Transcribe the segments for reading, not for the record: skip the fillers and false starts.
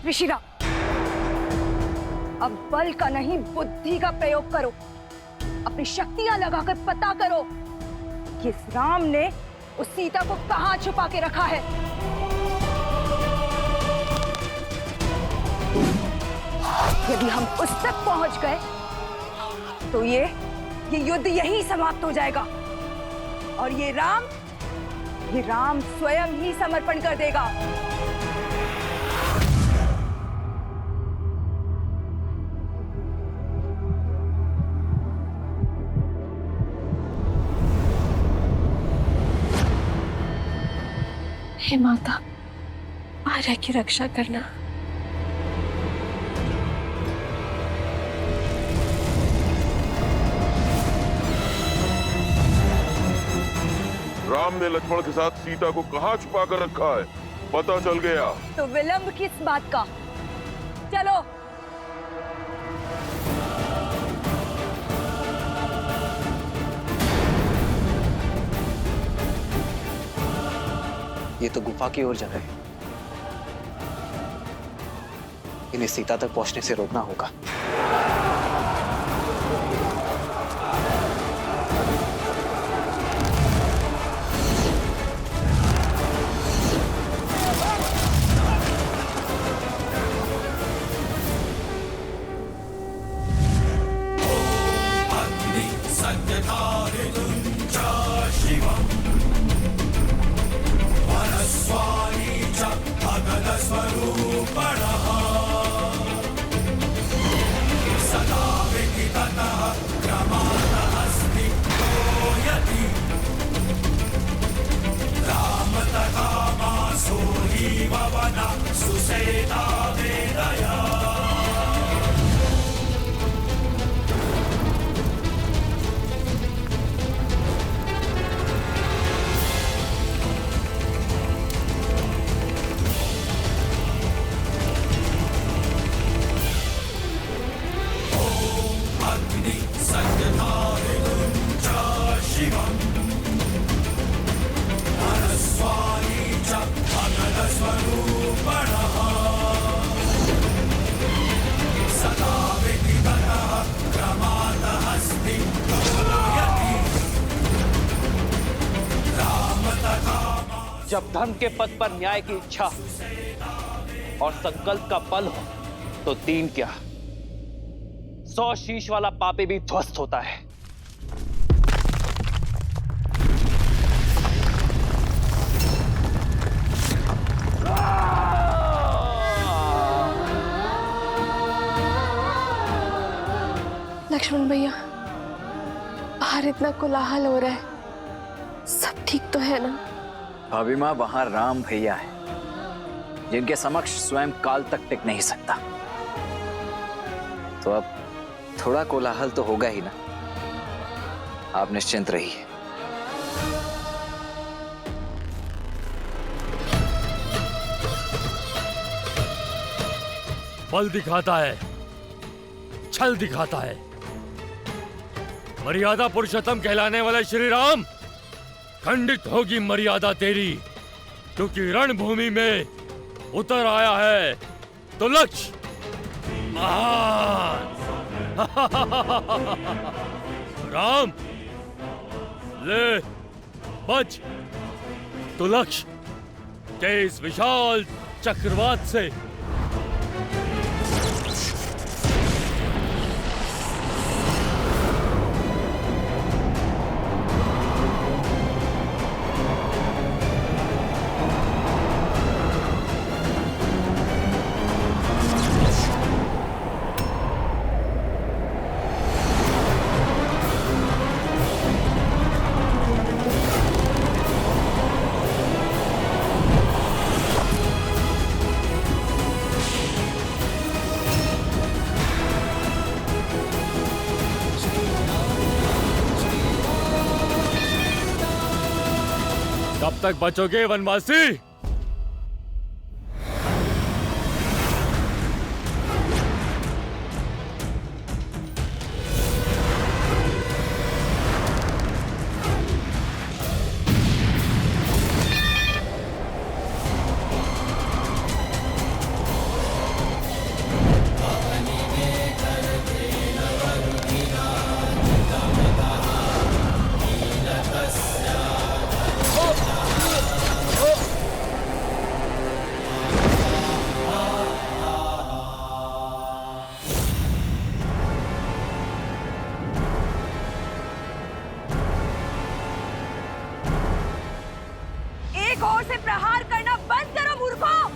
ऋषिराम, अब बल का नहीं बुद्धि का प्रयोग करो। अपनी शक्तियां लगाकर पता करो कि इस राम ने उस सीता को कहां छुपा के रखा है। यदि हम उस तक पहुंच गए तो ये युद्ध यहीं समाप्त हो जाएगा और ये राम स्वयं ही समर्पण कर देगा। हे माता, आर्या की रक्षा करना। राम ने लक्ष्मण के साथ सीता को कहां छुपा कर रखा है पता चल गया। तो विलंब किस बात का? चलो। ये तो गुफा की ओर जा रहे हैं। इन्हें सीता तक पहुंचने से रोकना होगा। जब धर्म के पद पर न्याय की इच्छा और संकल्प का बल हो तो दीन क्या 100 शीश वाला पापी भी ध्वस्त होता है। लक्ष्मण भैया, बाहर इतना कोलाहल हो रहा है, सब ठीक तो है ना? भाभी माँ, वहां राम भैया है जिनके समक्ष स्वयं काल तक टिक नहीं सकता। तो अब थोड़ा कोलाहल तो होगा ही ना। आप निश्चिंत रहिए। बल दिखाता है, छल दिखाता है। मर्यादा पुरुषोत्तम कहलाने वाले श्री राम, खंडित होगी मर्यादा तेरी, क्योंकि रणभूमि में उतर आया है तो लक्ष्य महान। राम ले बच तो लक्ष्य के इस विशाल चक्रवात से। कब तक बचोगे वनवासी? प्रहार करना बंद करो मूर्खों।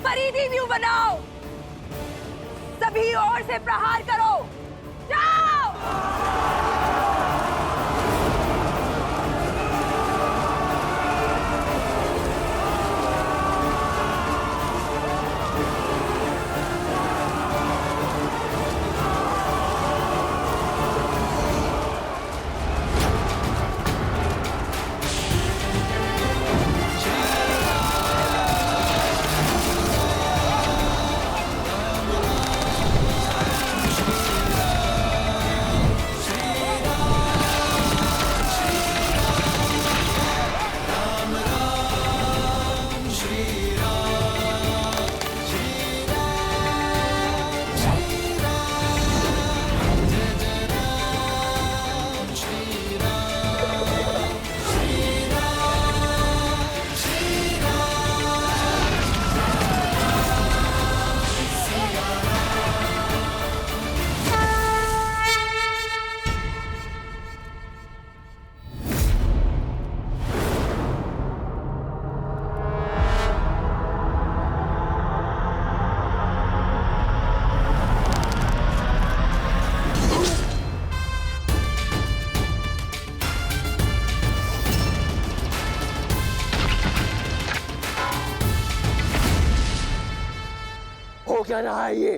परिधि व्यू बनाओ, सभी ओर से प्रहार करो। जाओ। हो क्या रहा है ये?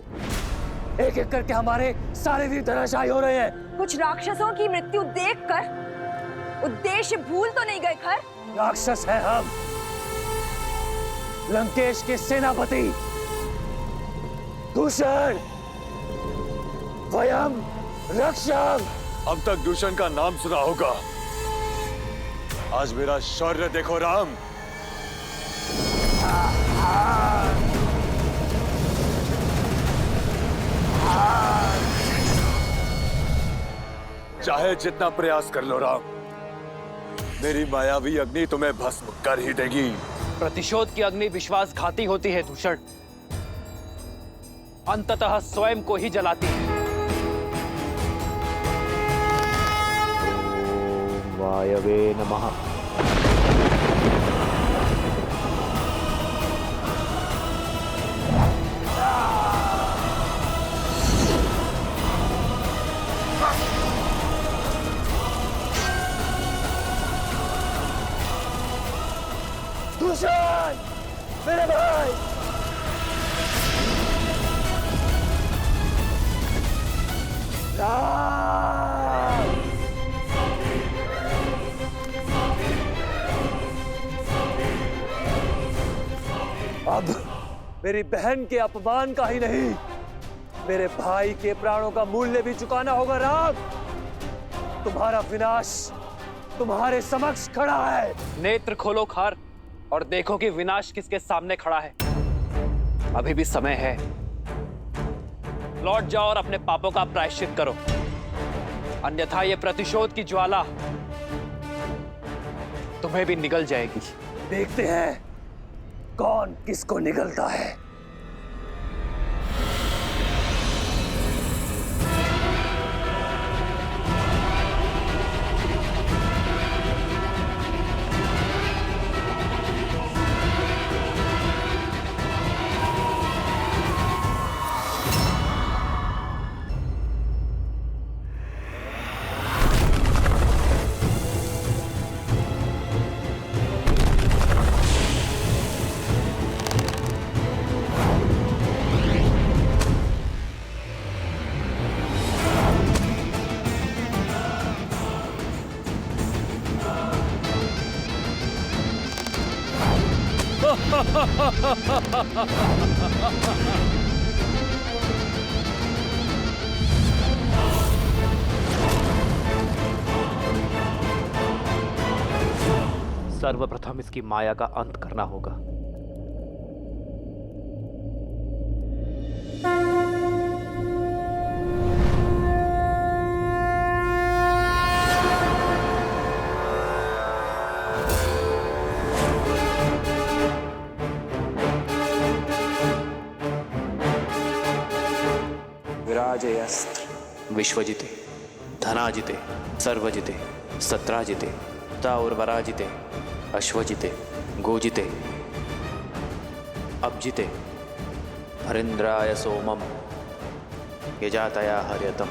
एक एक करके हमारे सारे वीर धराशायी हो रहे हैं। कुछ राक्षसों की मृत्यु देखकर उद्देश्य भूल तो नहीं गए खर? राक्षस है हम, लंकेश के सेनापति दूषण, वयम रक्षम। अब तक दूषण का नाम सुना होगा, आज मेरा शौर्य देखो राम। चाहे जितना प्रयास कर लो राम, मेरी मायावी अग्नि तुम्हें भस्म कर ही देगी। प्रतिशोध की अग्नि विश्वासघाती होती है दूषण, अंततः स्वयं को ही जलाती है। ओम वायवे नमः। दूषण, मेरे भाई, राम। अब मेरी बहन के अपमान का ही नहीं, मेरे भाई के प्राणों का मूल्य भी चुकाना होगा राम। तुम्हारा विनाश तुम्हारे समक्ष खड़ा है। नेत्र खोलो खार और देखो कि विनाश किसके सामने खड़ा है। अभी भी समय है, लौट जाओ और अपने पापों का प्रायश्चित करो, अन्यथा ये प्रतिशोध की ज्वाला तुम्हें भी निगल जाएगी। देखते हैं कौन किसको निगलता है। सर्वप्रथम इसकी माया का अंत करना होगा। विराजयस्त्र विश्वजिते धनाजिते सर्वजिते सत्राजिते ताउर्वराजिते अश्वजिते गोजिते अब्जिते हरिंद्राय सोमम यजातया हर्यतम।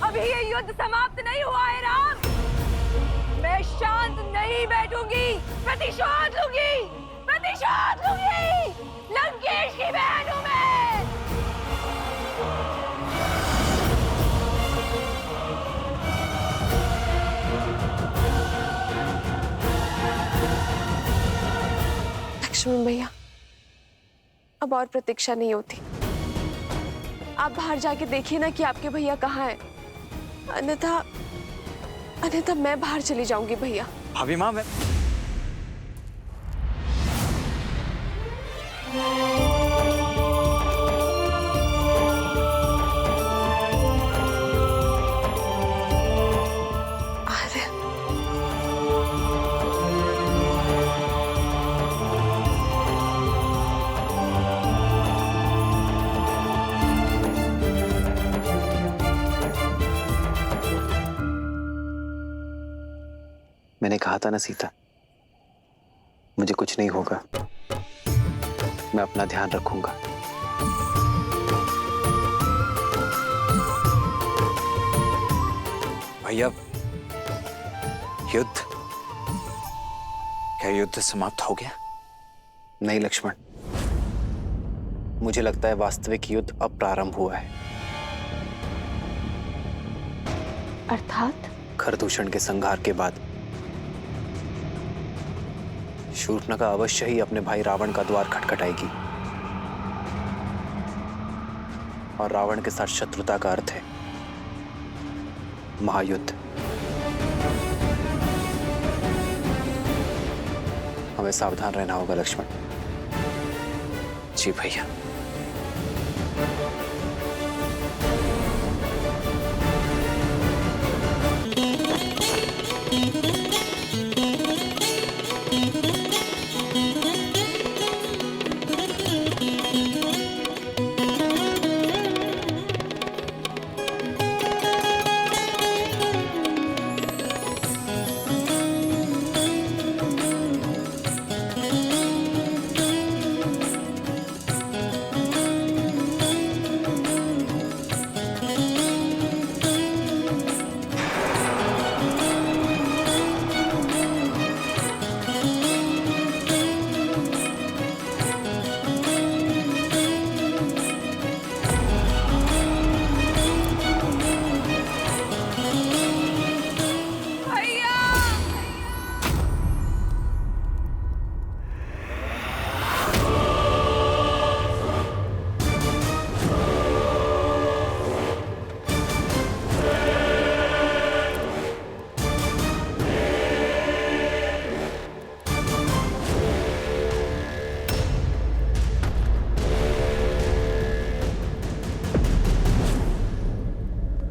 अभी ये युद्ध समाप्त नहीं हुआ है राम। मैं शांत नहीं बैठूंगी, प्रतिशोध लूंगी, प्रतिशोध लूंगी। लंकेश की बहन हूं मैं। लक्ष्मण भैया, अब और प्रतीक्षा नहीं होती। आप बाहर जाके देखिए ना कि आपके भैया कहाँ हैं। अन्यथा मैं बाहर चली जाऊंगी भैया। भाभी माँ, मैं अरे मैंने कहा था ना सीता, मुझे कुछ नहीं होगा। मैं अपना ध्यान रखूंगा। भैया, युद्ध, क्या युद्ध समाप्त हो गया? नहीं लक्ष्मण, मुझे लगता है वास्तविक युद्ध अब प्रारंभ हुआ है। अर्थात खरदूषण के संहार के बाद शूर्पणखा अवश्य ही अपने भाई रावण का द्वार खटखटाएगी। और रावण के साथ शत्रुता का अर्थ है महायुद्ध। हमें सावधान रहना होगा लक्ष्मण। जी भैया।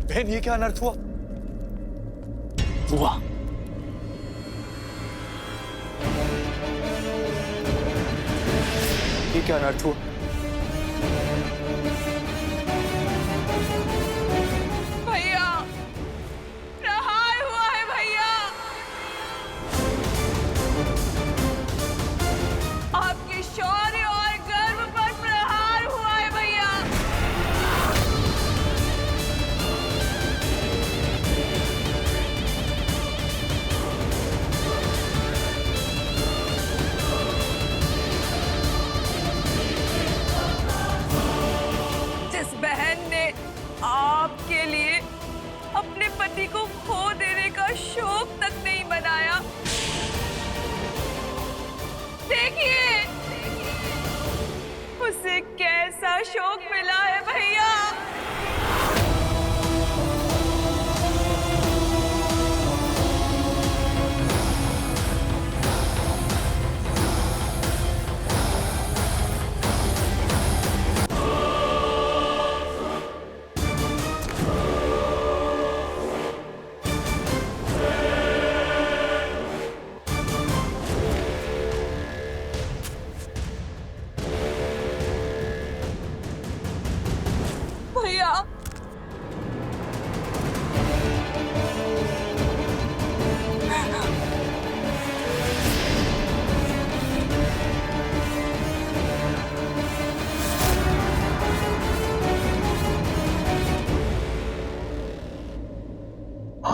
बहन, ये क्या अनर्थ हुआ? ये क्या अनर्थ हुआ? भैया, प्रहार हुआ है भैया। आपके शौर्य और गर्व पर प्रहार हुआ है भैया। जिस बहन ने आपके लिए अपने पति को खो देने का शोक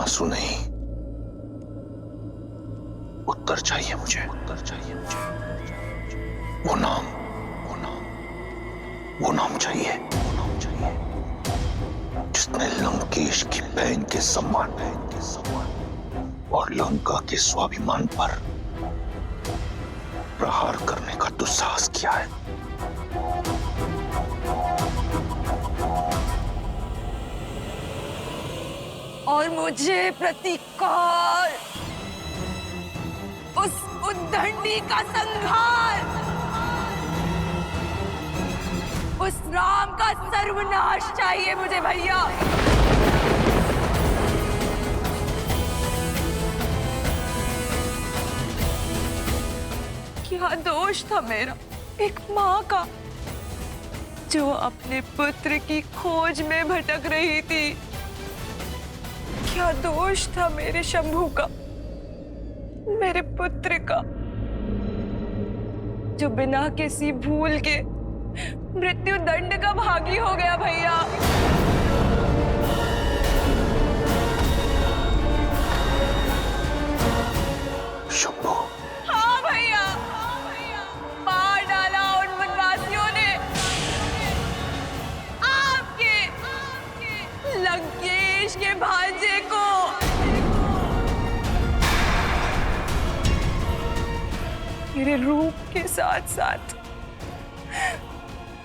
आंसू नहीं, उत्तर चाहिए मुझे, उत्तर चाहिए मुझे। वो नाम चाहिए, जिसने लंकेश की बहन के सम्मान और लंका के स्वाभिमान पर प्रहार करने का दुस्साहस किया है। और मुझे प्रतीकार, उस उद्दंडी का संहार, उस राम का सर्वनाश चाहिए मुझे भैया। क्या दोष था मेरा, एक माँ का, जो अपने पुत्र की खोज में भटक रही थी? क्या दोष था मेरे शंभू का, मेरे पुत्र का, जो बिना किसी भूल के मृत्यु दंड का भागी हो गया भैया? शंभू। हाँ भैया, मार डाला उन वनवासियों ने आपके लंकेश के भांजे को। मेरे रूप के साथ साथ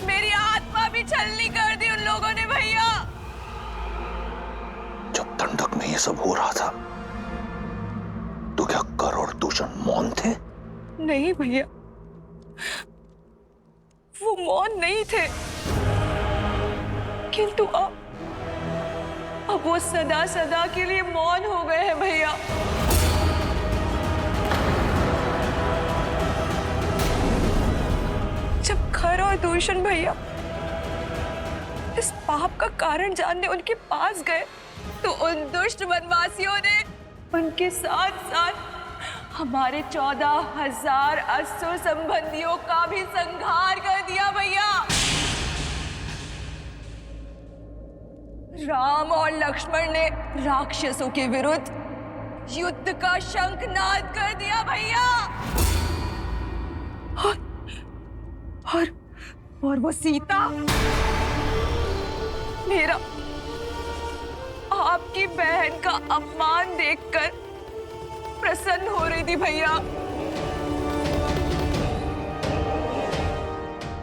मेरी आत्मा भी छलनी कर दी उन लोगों ने भैया। जब दंडक में ये सब हो रहा था तो क्या कर और दूषण मौन थे? नहीं भैया, वो मौन नहीं थे, किंतु अब वो सदा सदा के लिए मौन हो गए हैं भैया। जब खर और दूषण भैया इस पाप का कारण जानने उनके पास गए तो उन दुष्ट वनवासियों ने उनके साथ साथ हमारे 14,000 असुर संबंधियों का भी संहार कर दिया भैया। राम और लक्ष्मण ने राक्षसों के विरुद्ध युद्ध का शंखनाद कर दिया भैया। और वो सीता, मेरा आपकी बहन का अपमान देखकर प्रसन्न हो रही थी भैया।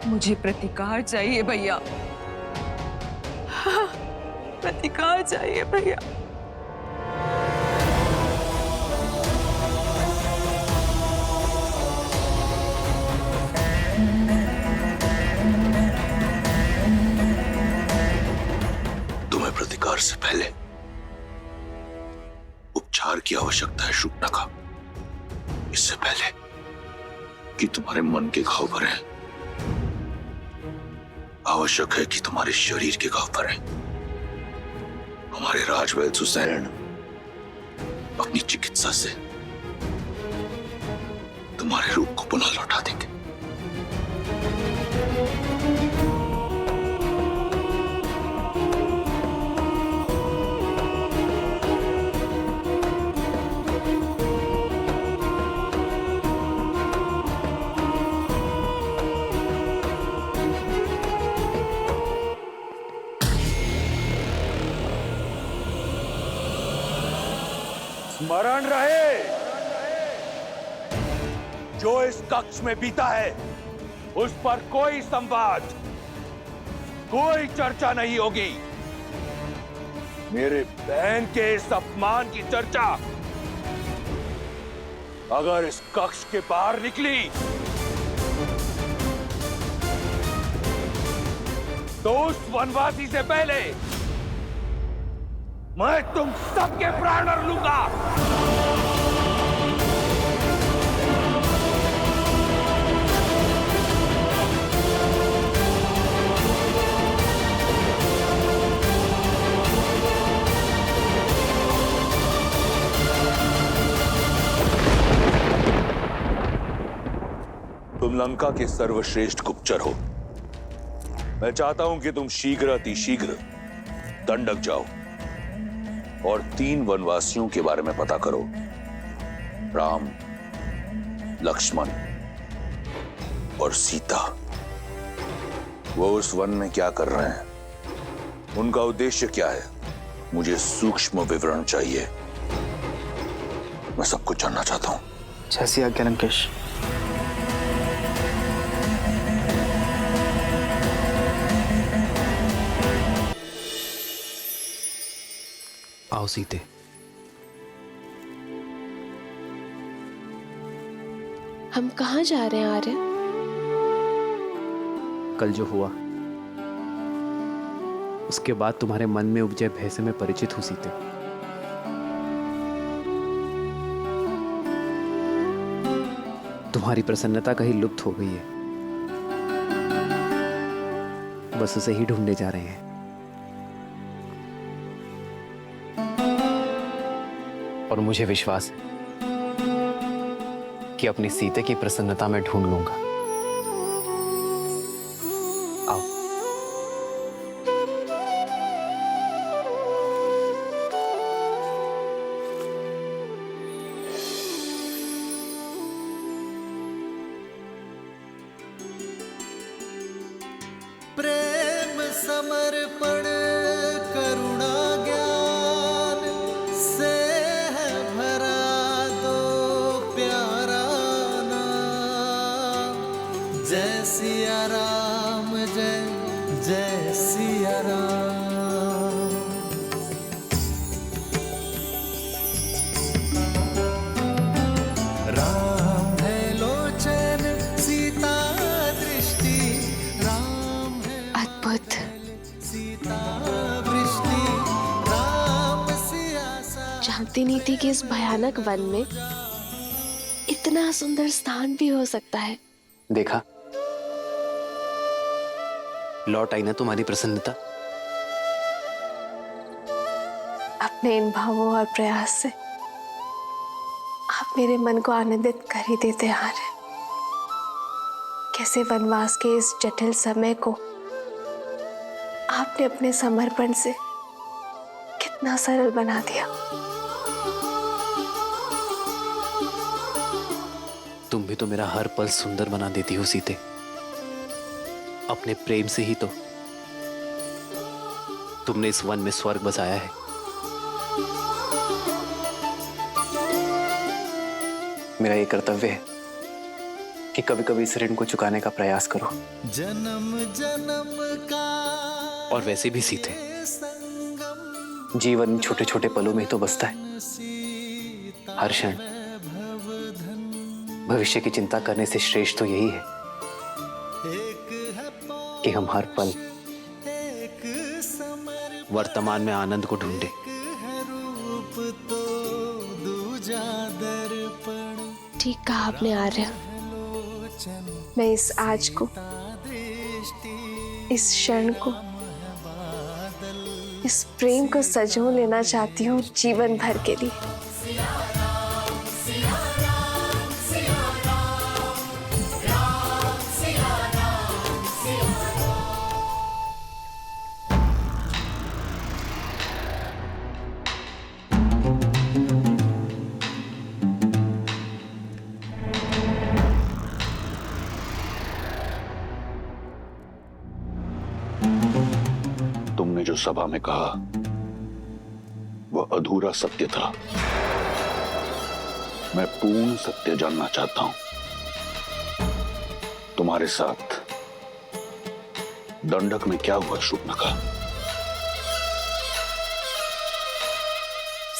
मुझे प्रतिकार चाहिए भैया, प्रतिकार चाहिए भैया। तुम्हें प्रतिकार से पहले उपचार की आवश्यकता है शूर्पणखा। इससे पहले कि तुम्हारे मन के घाव भरें, आवश्यक है कि तुम्हारे शरीर के घाव भरें। हमारे राजवैद्य सुसैन अपनी चिकित्सा से तुम्हारे रूप को पुनः लौटा देंगे। स्मरण रहे, जो इस कक्ष में बीता है उस पर कोई संवाद, कोई चर्चा नहीं होगी। मेरे बहन के इस अपमान की चर्चा अगर इस कक्ष के बाहर निकली तो उस वनवासी से पहले मैं तुम सबके प्राण हर लूंगा। तुम लंका के सर्वश्रेष्ठ गुप्तचर हो। मैं चाहता हूं कि तुम शीघ्र अतिशीघ्र दंडक जाओ और 3 वनवासियों के बारे में पता करो, राम, लक्ष्मण और सीता। वो उस वन में क्या कर रहे हैं, उनका उद्देश्य क्या है, मुझे सूक्ष्म विवरण चाहिए। मैं सब कुछ जानना चाहता हूं। जैसी आज्ञा लंकेश। आओ सीते। हम कहाँ जा रहे हैं आर्य? कल जो हुआ उसके बाद तुम्हारे मन में उपजे भय से मैं परिचित हूं सीते। तुम्हारी प्रसन्नता कहीं लुप्त हो गई है, बस उसे ही ढूंढने जा रहे हैं। और मुझे विश्वास है कि अपनी सीते की प्रसन्नता में ढूंढ लूंगा। आओ। प्रेम समर्पण करुणा ज्ञान से है भरा दो प्यारा नाम। जय सिया राम, जय जय सिया राम। राम है लोचन, सीता दृष्टि, राम है अद्भुत। सीता वृष्टि, राम सियासा। जानती नहीं थी कि इस भयानक वन में इतना सुंदर स्थान भी हो सकता है। देखा, लौट आई ना तुम्हारी प्रसन्नता। अपने इन भावों और प्रयास से आप मेरे मन को आनंदित कर ही देते आ रहे। कैसे वनवास के इस जटिल समय को आपने अपने समर्पण से कितना सरल बना दिया। तुम भी तो मेरा हर पल सुंदर बना देती हो सीते। अपने प्रेम से ही तो तुमने इस वन में स्वर्ग बसाया है। मेरा ये कर्तव्य है कि कभी कभी इस ऋण को चुकाने का प्रयास करो। जन्म जन्म का और वैसे भी सीते, संगम, जीवन छोटे छोटे पलों में ही तो बसता है। सीता हर क्षण भवधन। भविष्य की चिंता करने से श्रेष्ठ तो यही है एक है कि हम हर पल एक समर्पण, वर्तमान में आनंद को ढूंढे। है रूप तो दूजा दर्पण। ठीक कहा आपने आर्य। मैं इस आज को, इस क्षण को, इस प्रेम को सजो लेना चाहती हूँ जीवन भर के लिए। तुमने जो सभा में कहा वह अधूरा सत्य था। मैं पूर्ण सत्य जानना चाहता हूं। तुम्हारे साथ दंडक में क्या हुआ शूर्पणखा?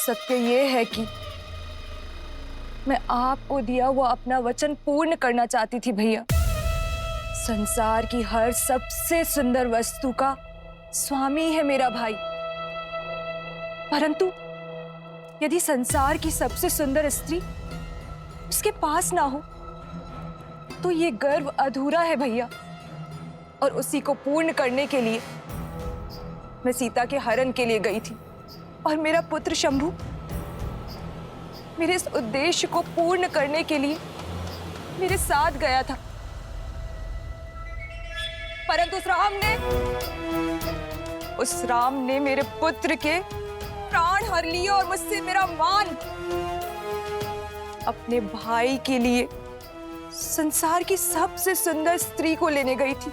सत्य ये है कि मैं आपको दिया हुआ अपना वचन पूर्ण करना चाहती थी भैया। संसार की हर सबसे सुंदर वस्तु का स्वामी है मेरा भाई, परंतु यदि संसार की सबसे सुंदर स्त्री उसके पास ना हो तो ये गर्व अधूरा है भैया। और उसी को पूर्ण करने के लिए मैं सीता के हरण के लिए गई थी और मेरा पुत्र शंभु मेरे इस उद्देश्य को पूर्ण करने के लिए मेरे साथ गया था, परंतु उस राम ने मेरे पुत्र के प्राण हर लिए और मुझसे मेरा मान। अपने भाई के लिए संसार की सबसे सुंदर स्त्री को लेने गई थी,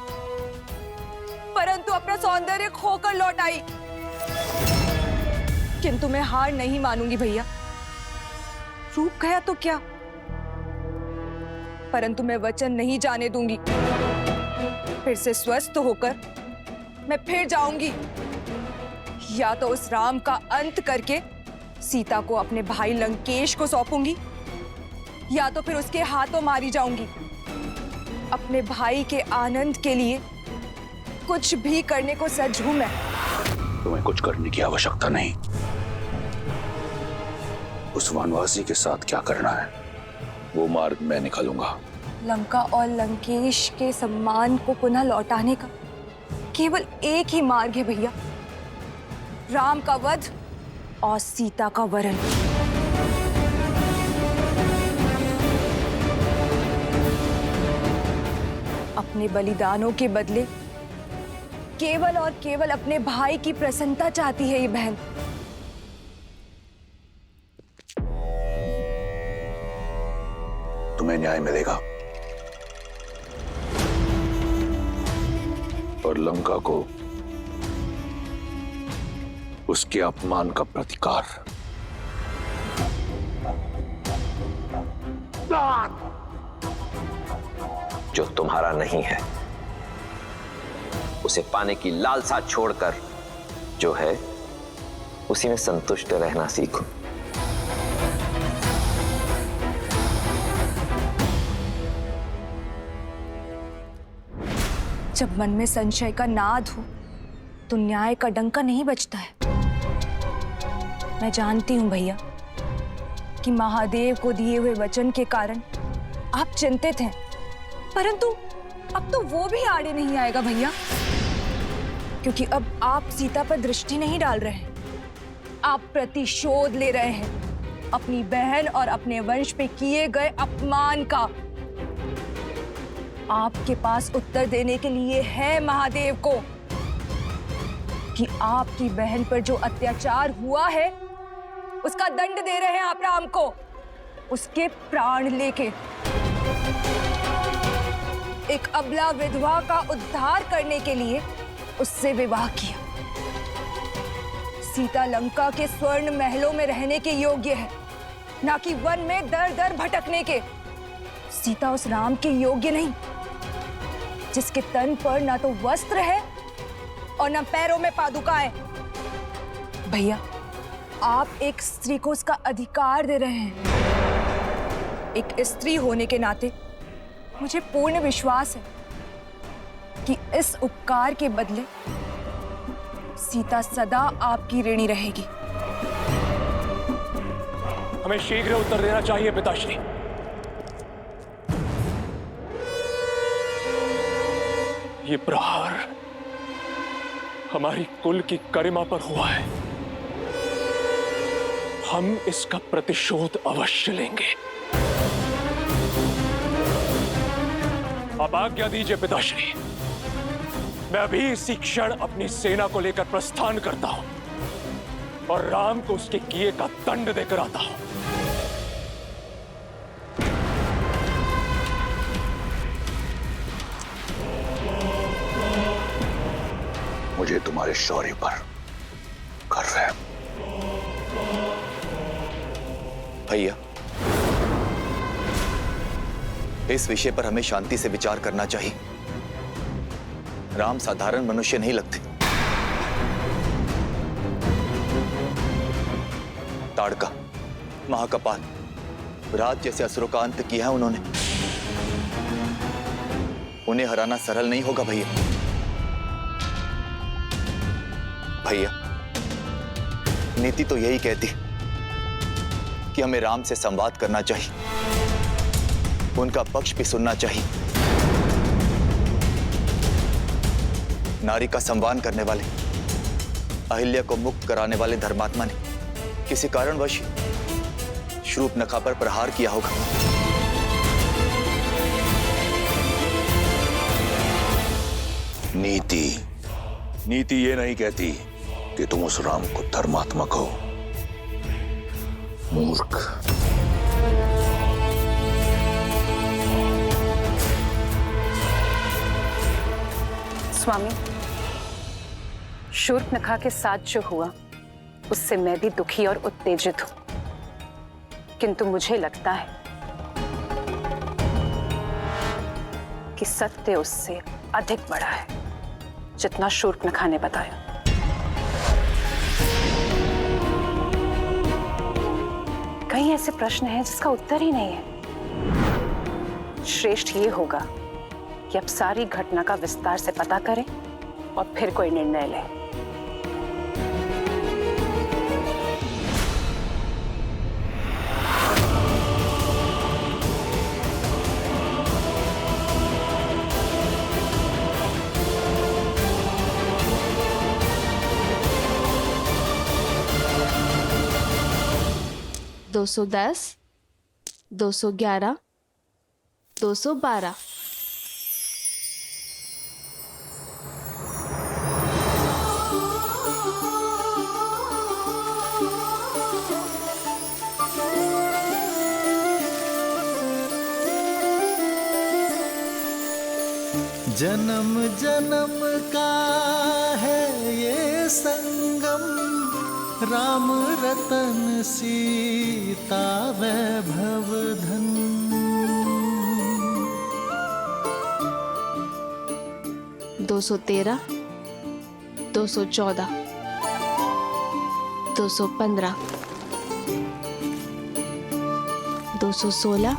परंतु अपना सौंदर्य खोकर लौट आई। किंतु मैं हार नहीं मानूंगी भैया। रूप गया तो क्या, परंतु मैं वचन नहीं जाने दूंगी। फिर से स्वस्थ होकर मैं फिर जाऊंगी, या तो उस राम का अंत करके सीता को अपने भाई लंकेश को सौंपूंगी, या तो फिर उसके हाथों मारी जाऊंगी। अपने भाई के आनंद के लिए कुछ भी करने को सज्ज हूं मैं। तुम्हें कुछ करने की आवश्यकता नहीं। उस वनवासी के साथ क्या करना है वो मार्ग मैं निकालूंगा। लंका और लंकेश के सम्मान को पुनः लौटाने का केवल एक ही मार्ग है भैया, राम का वध और सीता का वरण। अपने बलिदानों के बदले केवल और केवल अपने भाई की प्रसन्नता चाहती है ये बहन। तुम्हें न्याय मिलेगा और लंका को उसके अपमान का प्रतिकार। जो तुम्हारा नहीं है उसे पाने की लालसा छोड़कर जो है उसी में संतुष्ट रहना सीखो। जब मन में संशय का नाद हो तो न्याय का डंका नहीं बजता है। मैं जानती हूं भैया कि महादेव को दिए हुए वचन के कारण आप चिंतित हैं, परंतु अब तो वो भी आड़े नहीं आएगा भैया, क्योंकि अब आप सीता पर दृष्टि नहीं डाल रहे हैं, आप प्रतिशोध ले रहे हैं अपनी बहन और अपने वंश पे किए गए अपमान का। आपके पास उत्तर देने के लिए है महादेव को कि आपकी बहन पर जो अत्याचार हुआ है उसका दंड दे रहे हैं आप राम को, उसके प्राण लेके। एक अबला विधवा का उद्धार करने के लिए उससे विवाह किया। सीता लंका के स्वर्ण महलों में रहने के योग्य है, ना कि वन में दर दर भटकने के। सीता उस राम के योग्य नहीं जिसके तन पर ना तो वस्त्र है और ना पैरों में पादुकाएं। भैया, आप एक स्त्री को उसका अधिकार दे रहे हैं। एक स्त्री होने के नाते मुझे पूर्ण विश्वास है कि इस उपकार के बदले सीता सदा आपकी ऋणी रहेगी। हमें शीघ्र उत्तर देना चाहिए पिताश्री। ये प्रहार हमारी कुल की गरिमा पर हुआ है, हम इसका प्रतिशोध अवश्य लेंगे। अब आज्ञा दीजिए पिताश्री, मैं अभी इसी क्षण अपनी सेना को लेकर प्रस्थान करता हूं और राम को उसके किए का दंड देकर आता हूं। मुझे तुम्हारे शौर्य पर गर्व है। भैया, इस विषय पर हमें शांति से विचार करना चाहिए। राम साधारण मनुष्य नहीं लगते। ताड़का, महाकपाल, राज जैसे असुरों का अंत किया है उन्होंने। उन्हें हराना सरल नहीं होगा भैया। भैया, नीति तो यही कहती है कि हमें राम से संवाद करना चाहिए, उनका पक्ष भी सुनना चाहिए। नारी का सम्मान करने वाले, अहिल्या को मुक्त कराने वाले धर्मात्मा ने किसी कारणवश शूर्पणखा पर प्रहार किया होगा। नीति ये नहीं कहती कि तुम उस राम को धर्मात्मा कहो, मूर्ख। स्वामी, शूर्पणखा के साथ जो हुआ उससे मैं भी दुखी और उत्तेजित हूं, किंतु मुझे लगता है कि सत्य उससे अधिक बड़ा है जितना शूर्पणखा ने बताया। कई ऐसे प्रश्न हैं जिसका उत्तर ही नहीं है। श्रेष्ठ ये होगा कि अब सारी घटना का विस्तार से पता करें और फिर कोई निर्णय लें। दो 210, 211, 212। जन्म जन्म का है ये संगम, राम रतन सीता वैभव धन। 213, 214, 215, 216,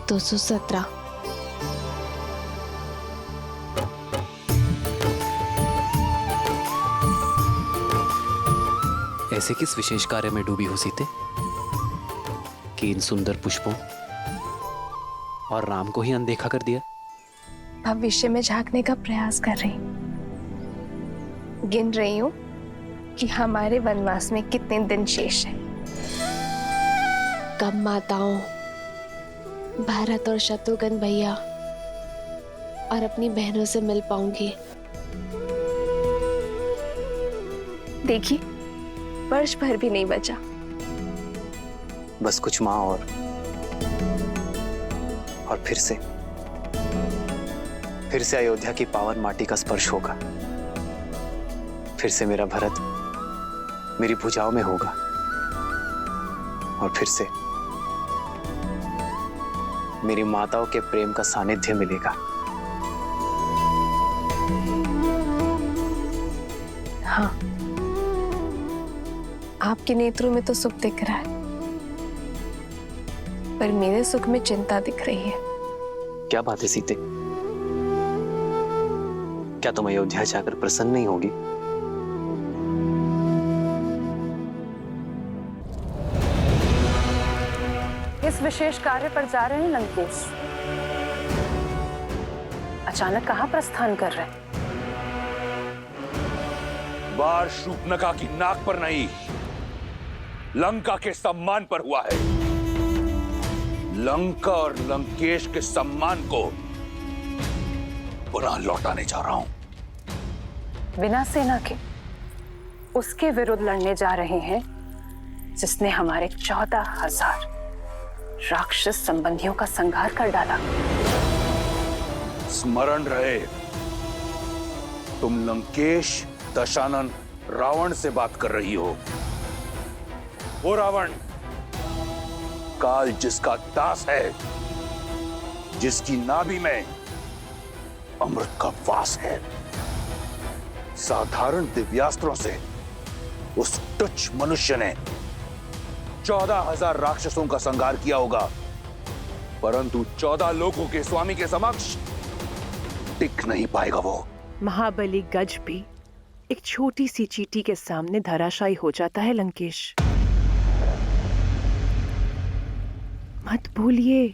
217। ऐसे किस विशेष कार्य में डूबी हो सीते कि इन सुंदर पुष्पों और राम को ही अनदेखा कर दिया? भविष्य में झांकने का प्रयास कर रही, गिन रही हूं कि हमारे वनवास में कितने दिन शेष हैं। कब माताओं भरत और शत्रुघ्न भैया और अपनी बहनों से मिल पाऊंगी। देखिए, वर्ष भर भी नहीं बचा। बस कुछ माह और फिर से अयोध्या की पावन माटी का स्पर्श होगा। फिर से मेरा भरत मेरी भुजाओं में होगा और फिर से मेरी माताओं के प्रेम का सानिध्य मिलेगा। हाँ, आपके नेत्रों में तो सुख दिख रहा है, पर मेरे सुख में चिंता दिख रही है। क्या बात है सीते? क्या तुम अयोध्या जाकर प्रसन्न नहीं होगी? इस विशेष कार्य पर जा रहे हैं लंकेश। अचानक कहां प्रस्थान कर रहे हैं? वार शूर्पणखा की नाक पर नहीं, लंका के सम्मान पर हुआ है। लंका और लंकेश के सम्मान को पुनः लौटाने जा रहा हूं। बिना सेना के उसके विरुद्ध लड़ने जा रहे हैं जिसने हमारे 14,000 राक्षस संबंधियों का संहार कर डाला। स्मरण रहे, तुम लंकेश दशानन रावण से बात कर रही हो। वो रावण काल जिसका दास है, जिसकी नाभि में अमृत का वास है। साधारण दिव्यास्त्रों से उस तुच्छ मनुष्य ने 14,000 राक्षसों का संहार किया होगा, परंतु 14 लोगों के स्वामी के समक्ष टिक नहीं पाएगा वो। महाबली गज भी एक छोटी सी चींटी के सामने धराशायी हो जाता है लंकेश। मत भूलिए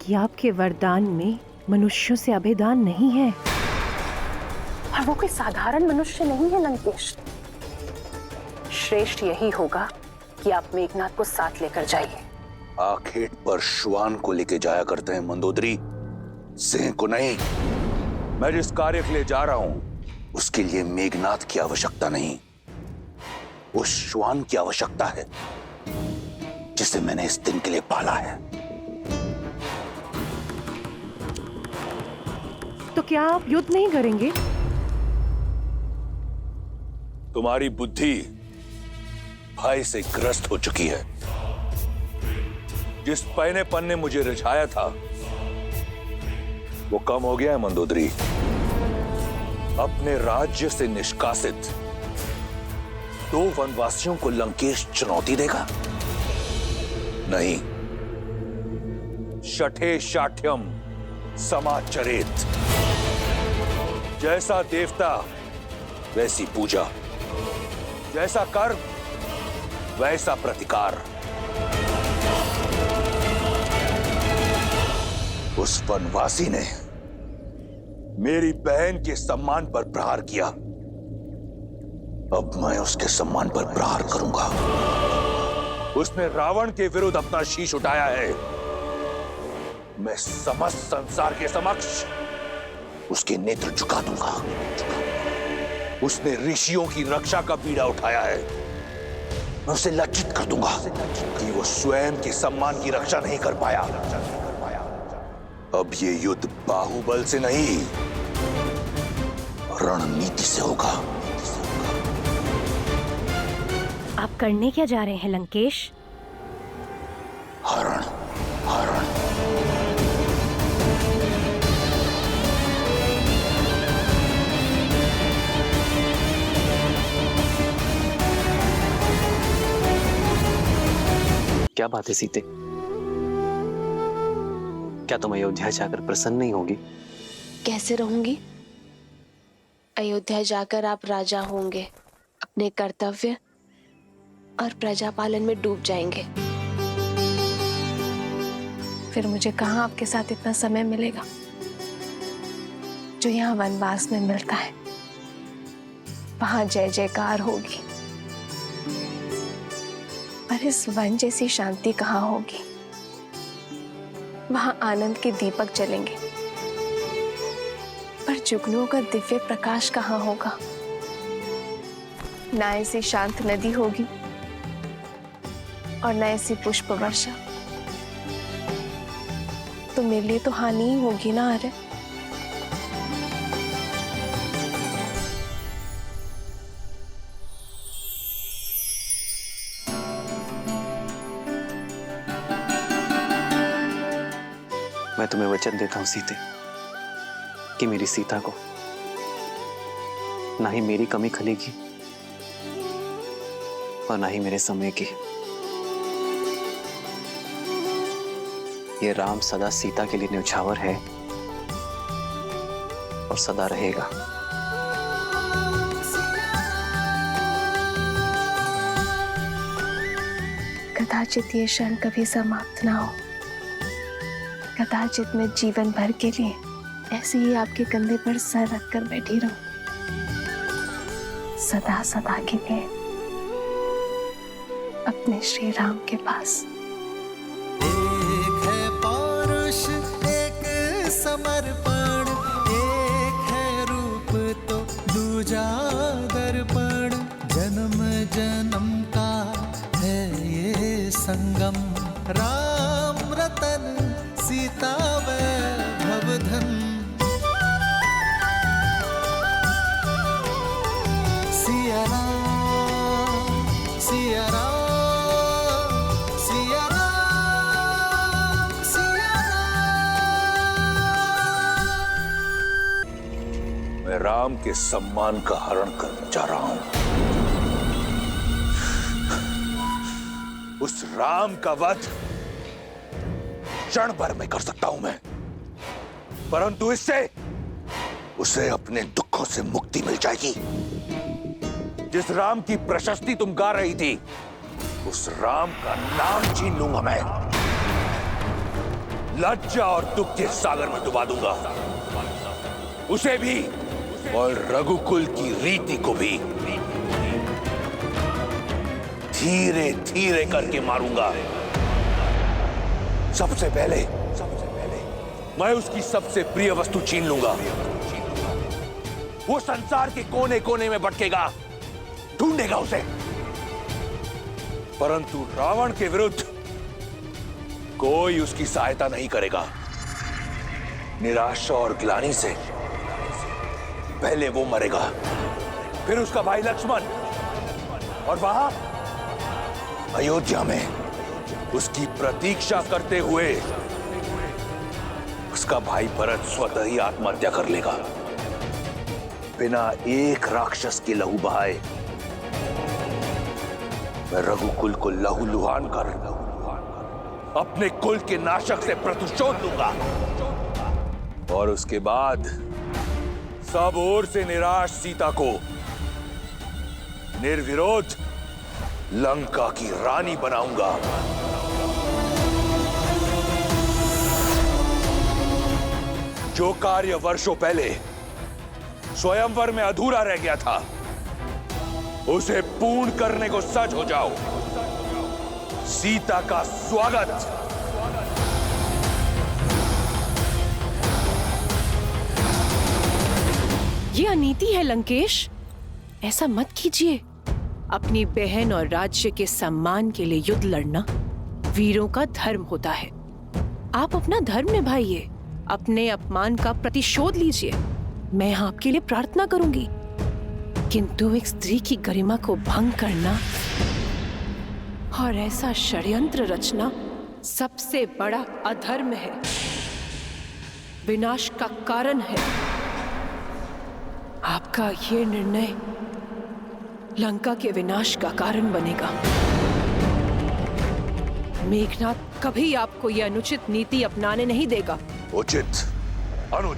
कि आपके वरदान में मनुष्यों से अभेदान नहीं है। और वो कोई साधारण मनुष्य नहीं है लंकेश। श्रेष्ठ यही होगा कि आप मेघनाथ को साथ लेकर जाइए। आखेट पर श्वान को लेके जाया करते हैं मंदोदरी, सिंह को नहीं। मैं जिस कार्य के लिए जा रहा हूं उसके लिए मेघनाथ की आवश्यकता नहीं, उस श्वान की आवश्यकता है जिसे मैंने इस दिन के लिए पाला है। तो क्या आप युद्ध नहीं करेंगे? तुम्हारी बुद्धि भय से ग्रस्त हो चुकी है। जिस पहनेपन ने मुझे रिझाया था वो कम हो गया है मंदोदरी। अपने राज्य से निष्कासित 2 वनवासियों को लंकेश चुनौती देगा? नहीं। शठे शाठ्यम समाचरेत। जैसा देवता वैसी पूजा, जैसा कर्म वैसा प्रतिकार। उस वनवासी ने मेरी बहन के सम्मान पर प्रहार किया, अब मैं उसके सम्मान पर प्रहार करूंगा। उसने रावण के विरुद्ध अपना शीश उठाया है, मैं समस्त संसार के समक्ष उसके नेत्र झुका दूंगा। उसने ऋषियों की रक्षा का बीड़ा उठाया है, मैं उसे लज्जित कर दूंगा कि वो स्वयं के सम्मान की रक्षा नहीं कर पाया। अब ये युद्ध बाहुबल से नहीं, रणनीति से होगा। आप करने क्या जा रहे हैं लंकेश? हरण, हरण। क्या बात है सीते? क्या तुम अयोध्या जाकर प्रसन्न नहीं होगी? कैसे रहूंगी? अयोध्या जाकर आप राजा होंगे, अपने कर्तव्य और प्रजा पालन में डूब जाएंगे। फिर मुझे कहाँ आपके साथ इतना समय मिलेगा जो यहाँ वनवास में मिलता है। वहां जय जयकार होगी, पर इस वन जैसी शांति कहाँ होगी। वहां आनंद के दीपक जलेंगे, पर जुगनुओं का दिव्य प्रकाश कहाँ होगा। ना ऐसी शांत नदी होगी और ना ऐसी पुष्प वर्षा। तो मेरे लिए तो हानि ही होगी ना। अरे मैं तुम्हें वचन देता हूं सीते कि मेरी सीता को ना ही मेरी कमी खलेगी और ना ही मेरे समय की। ये राम सदा सीता के लिए न्यौछावर है और सदा रहेगा। कदाचित ये क्षण कभी समाप्त ना हो। कदाचित मैं जीवन भर के लिए ऐसे ही आपके कंधे पर सर रखकर बैठी रहूं, सदा सदा के लिए अपने श्री राम के पास। एक है पौरुष, एक समर्पण, एक है रूप तो दूजा दर्पण। जन्म जन्म का है ये संगम, राम रतन सीता वैभव धन। सिया राम, सिया राम, सिया राम, सिया राम। मैं राम के सम्मान का हरण करने जा रहा हूं। उस राम का वध क्षण भर में कर सकता हूं मैं, परंतु इससे उसे अपने दुखों से मुक्ति मिल जाएगी। जिस राम की प्रशस्ति तुम गा रही थी, उस राम का नाम छीन लूंगा मैं। लज्जा और दुख के सागर में डुबा दूंगा उसे भी और रघुकुल की रीति को भी। धीरे धीरे करके मारूंगा। सबसे पहले मैं उसकी सबसे प्रिय वस्तु छीन लूंगा। वो संसार के कोने कोने में भटकेगा, ढूंढेगा उसे, परंतु रावण के विरुद्ध कोई उसकी सहायता नहीं करेगा। निराशा और ग्लानि से पहले वो मरेगा, फिर उसका भाई लक्ष्मण, और वहां अयोध्या में उसकी प्रतीक्षा करते हुए उसका भाई भरत स्वतः ही आत्महत्या कर लेगा। बिना एक राक्षस के लहू बहाए मैं रघुकुल को लहू लुहान कर अपने कुल के नाशक से प्रतिशोध लूंगा, और उसके बाद सब ओर से निराश सीता को निर्विरोध लंका की रानी बनाऊंगा। जो कार्य वर्षों पहले स्वयंवर में अधूरा रह गया था, उसे पूर्ण करने को सज हो जाओ। सीता का स्वागत। ये अनीति है लंकेश, ऐसा मत कीजिए। अपनी बहन और राज्य के सम्मान के लिए युद्ध लड़ना वीरों का धर्म होता है। आप अपना धर्म निभाइए, अपने अपमान का प्रतिशोध लीजिए। मैं आपके लिए प्रार्थना करूंगी, किंतु एक स्त्री की गरिमा को भंग करना और ऐसा षड्यंत्र रचना सबसे बड़ा अधर्म है, विनाश का कारण है। आपका ये निर्णय लंका के विनाश का कारण बनेगा। मेघनाथ कभी आपको यह अनुचित नीति अपनाने नहीं देगा। उचित, अनुचित